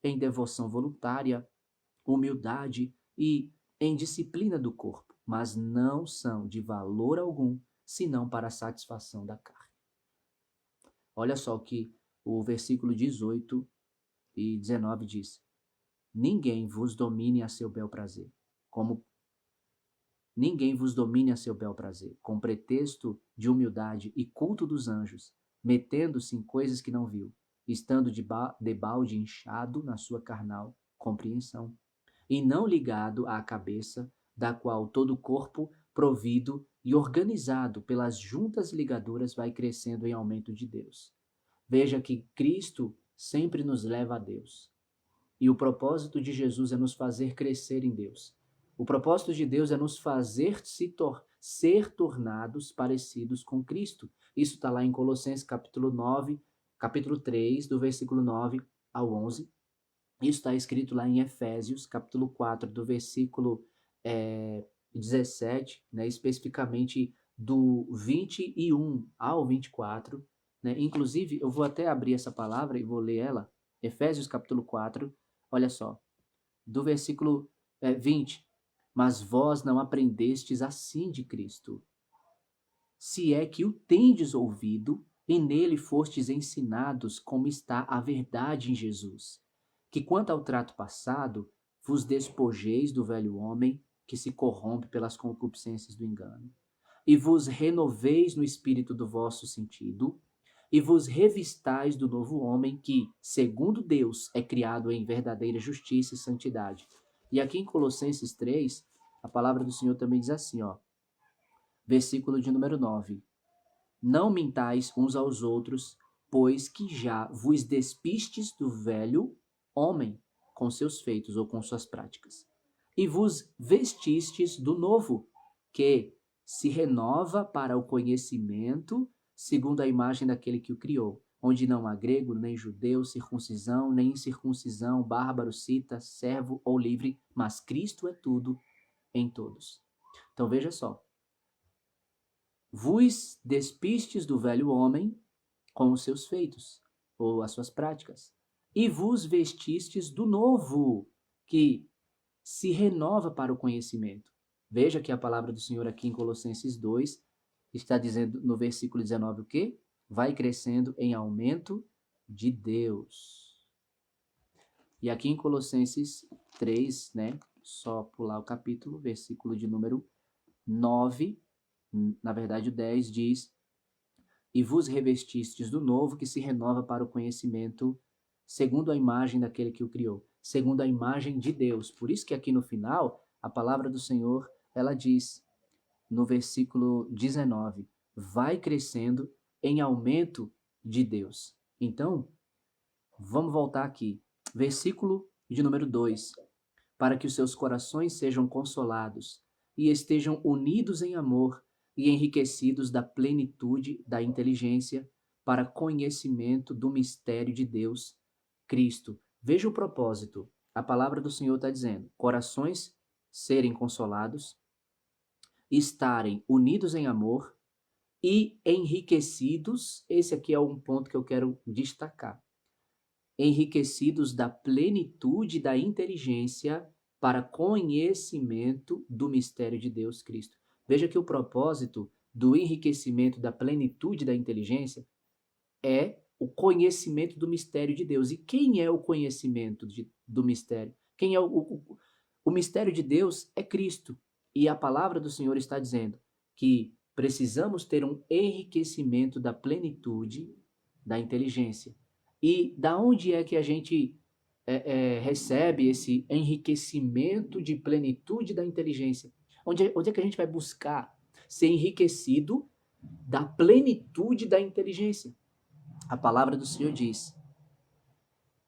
em devoção voluntária, humildade e em disciplina do corpo, mas não são de valor algum, senão para a satisfação da carne. Olha só o que o versículo 18 e 19 diz: Ninguém vos domine a seu bel prazer, como ninguém vos domine a seu bel prazer, com pretexto de humildade e culto dos anjos, metendo-se em coisas que não viu, estando debalde inchado na sua carnal compreensão, e não ligado à cabeça, da qual todo o corpo, provido e organizado pelas juntas ligaduras, vai crescendo em aumento de Deus. Veja que Cristo sempre nos leva a Deus. E o propósito de Jesus é nos fazer crescer em Deus. O propósito de Deus é nos fazer ser tornados parecidos com Cristo. Isso está lá em Colossenses capítulo 3, do versículo 9 ao 11. Isso está escrito lá em Efésios, capítulo 4, do versículo 17, né, especificamente do 21 ao 24. Né? Inclusive, eu vou até abrir essa palavra e vou ler ela. Efésios, capítulo 4, olha só, do versículo 20. Mas vós não aprendestes assim de Cristo, se é que o tendes ouvido e nele fostes ensinados como está a verdade em Jesus, que quanto ao trato passado, vos despojeis do velho homem que se corrompe pelas concupiscências do engano, e vos renoveis no espírito do vosso sentido, e vos revistais do novo homem que, segundo Deus, é criado em verdadeira justiça e santidade. E aqui em Colossenses 3, a palavra do Senhor também diz assim, ó, versículo de número 9. Não mintais uns aos outros, pois que já vos despistes do velho homem com seus feitos ou com suas práticas, e vos vestistes do novo, que se renova para o conhecimento segundo a imagem daquele que o criou, onde não há grego, nem judeu, circuncisão, nem incircuncisão, bárbaro, cita, servo ou livre, mas Cristo é tudo em todos. Então veja só, vos despistes do velho homem com os seus feitos, ou as suas práticas, e vos vestistes do novo, que se renova para o conhecimento. Veja que a palavra do Senhor aqui em Colossenses 2 está dizendo no versículo 19 o quê? Vai crescendo em aumento de Deus. E aqui em Colossenses 3, né, só pular o capítulo, versículo de número 9, na verdade o 10 diz: E vos revestistes do novo que se renova para o conhecimento, segundo a imagem daquele que o criou, segundo a imagem de Deus. Por isso que aqui no final, a palavra do Senhor, ela diz, no versículo 19, vai crescendo em aumento de Deus. Então, vamos voltar aqui. Versículo de número 2. Para que os seus corações sejam consolados e estejam unidos em amor e enriquecidos da plenitude da inteligência para conhecimento do mistério de Deus, Cristo. Veja o propósito. A palavra do Senhor está dizendo: corações serem consolados, estarem unidos em amor e enriquecidos. Esse aqui é um ponto que eu quero destacar. Enriquecidos da plenitude da inteligência para conhecimento do mistério de Deus Cristo. Veja que o propósito do enriquecimento da plenitude da inteligência é o conhecimento do mistério de Deus. E quem é o conhecimento do mistério? Quem é o mistério de Deus é Cristo. E a palavra do Senhor está dizendo que precisamos ter um enriquecimento da plenitude da inteligência. E da onde é que a gente recebe esse enriquecimento de plenitude da inteligência? Onde é que a gente vai buscar ser enriquecido da plenitude da inteligência? A palavra do Senhor diz: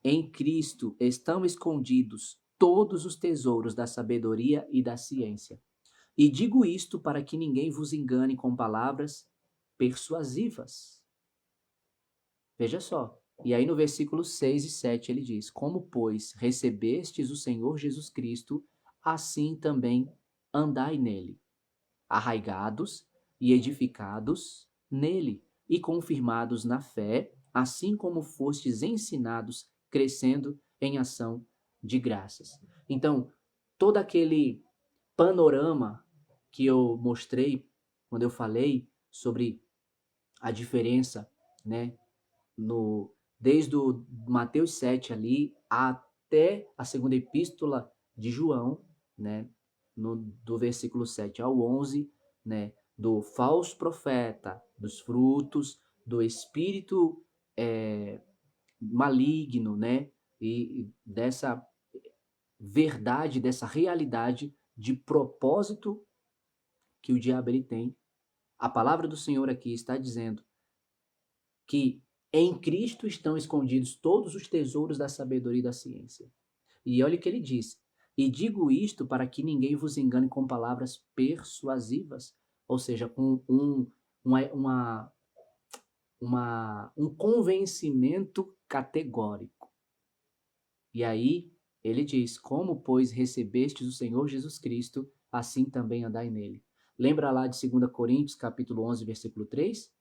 em Cristo estão escondidos todos os tesouros da sabedoria e da ciência. E digo isto para que ninguém vos engane com palavras persuasivas. Veja só. E aí no versículo 6 e 7 ele diz: como, pois, recebestes o Senhor Jesus Cristo, assim também andai nele, arraigados e edificados nele, e confirmados na fé, assim como fostes ensinados, crescendo em ação de graças. Então, todo aquele panorama que eu mostrei quando eu falei sobre a diferença, né, desde o Mateus 7 ali até a segunda epístola de João, né, do versículo 7 ao 11, né, do falso profeta, dos frutos, do espírito maligno, né, e dessa verdade, dessa realidade de propósito que o diabo ele tem. A palavra do Senhor aqui está dizendo que em Cristo estão escondidos todos os tesouros da sabedoria e da ciência. E olha o que ele diz: e digo isto para que ninguém vos engane com palavras persuasivas, ou seja, com um convencimento categórico. E aí ele diz: como, pois, recebestes o Senhor Jesus Cristo, assim também andai nele. Lembra lá de 2 Coríntios, capítulo 11, versículo 3?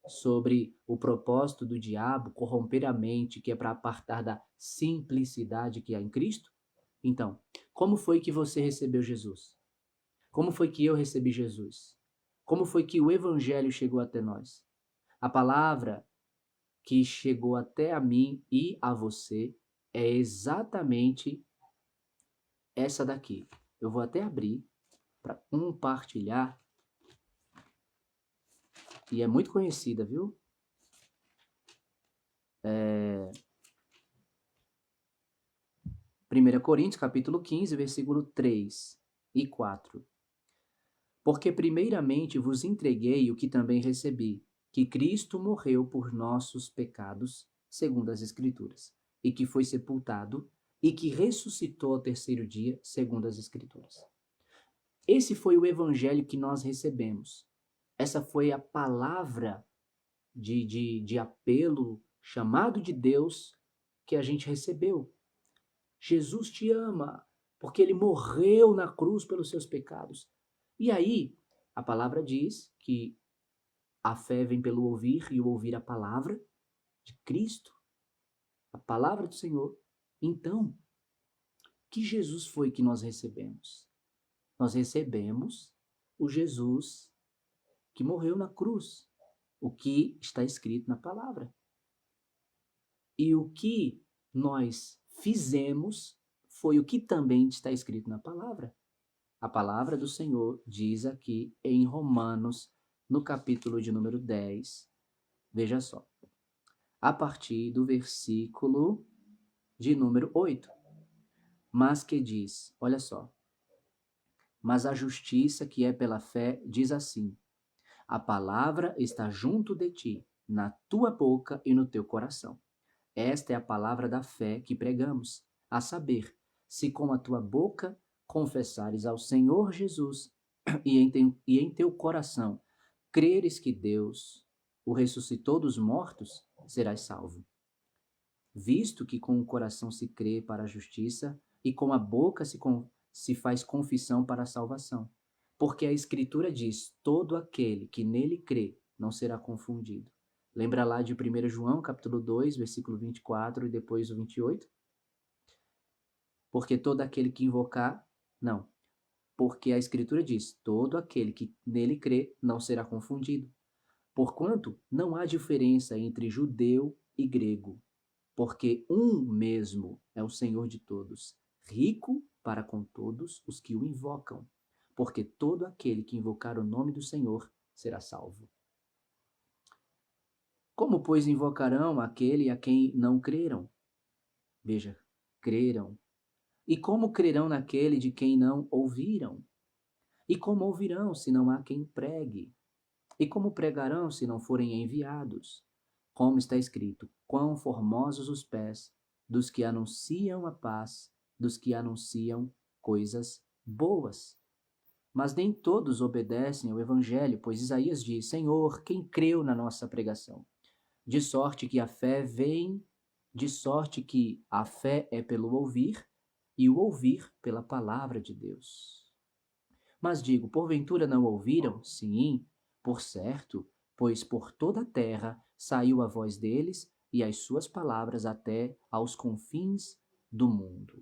Sobre o propósito do diabo corromper a mente, que é para apartar da simplicidade que há em Cristo? Então, como foi que você recebeu Jesus? Como foi que eu recebi Jesus? Como foi que o evangelho chegou até nós? A palavra que chegou até a mim e a você é exatamente essa daqui. Eu vou até abrir para compartilhar. E é muito conhecida, viu? 1 Coríntios, capítulo 15, versículo 3 e 4. Porque primeiramente vos entreguei o que também recebi, que Cristo morreu por nossos pecados, segundo as Escrituras, e que foi sepultado, e que ressuscitou ao terceiro dia, segundo as Escrituras. Esse foi o evangelho que nós recebemos. Essa foi a palavra de apelo, chamado de Deus, que a gente recebeu. Jesus te ama, porque ele morreu na cruz pelos seus pecados. E aí, a palavra diz que a fé vem pelo ouvir e o ouvir a palavra de Cristo, a palavra do Senhor. Então, que Jesus foi que nós recebemos? Nós recebemos o Jesus que morreu na cruz, o que está escrito na palavra. E o que nós fizemos foi o que também está escrito na palavra. A palavra do Senhor diz aqui em Romanos, no capítulo de número 10, veja só, a partir do versículo de número 8. Mas que diz, olha só, mas a justiça que é pela fé diz assim: a palavra está junto de ti, na tua boca e no teu coração. Esta é a palavra da fé que pregamos, a saber, se com a tua boca confessares ao Senhor Jesus e em teu coração creres que Deus o ressuscitou dos mortos, serás salvo. Visto que com o coração se crê para a justiça e com a boca se faz confissão para a salvação. Porque a Escritura diz: todo aquele que nele crê não será confundido. Lembra lá de 1 João, capítulo 2, versículo 24 e depois o 28? Porque todo aquele que invocar, não. Porque a Escritura diz: todo aquele que nele crê não será confundido. Porquanto não há diferença entre judeu e grego, porque um mesmo é o Senhor de todos, rico para com todos os que o invocam, porque todo aquele que invocar o nome do Senhor será salvo. Como, pois, invocarão aquele a quem não creram? Veja, creram. E como crerão naquele de quem não ouviram? E como ouvirão se não há quem pregue? E como pregarão se não forem enviados? Como está escrito: quão formosos os pés dos que anunciam a paz, dos que anunciam coisas boas. Mas nem todos obedecem ao evangelho, pois Isaías diz: Senhor, quem creu na nossa pregação? De sorte que a fé é pelo ouvir, e o ouvir pela palavra de Deus. Mas digo, porventura não ouviram? Sim, por certo, pois por toda a terra saiu a voz deles e as suas palavras até aos confins do mundo.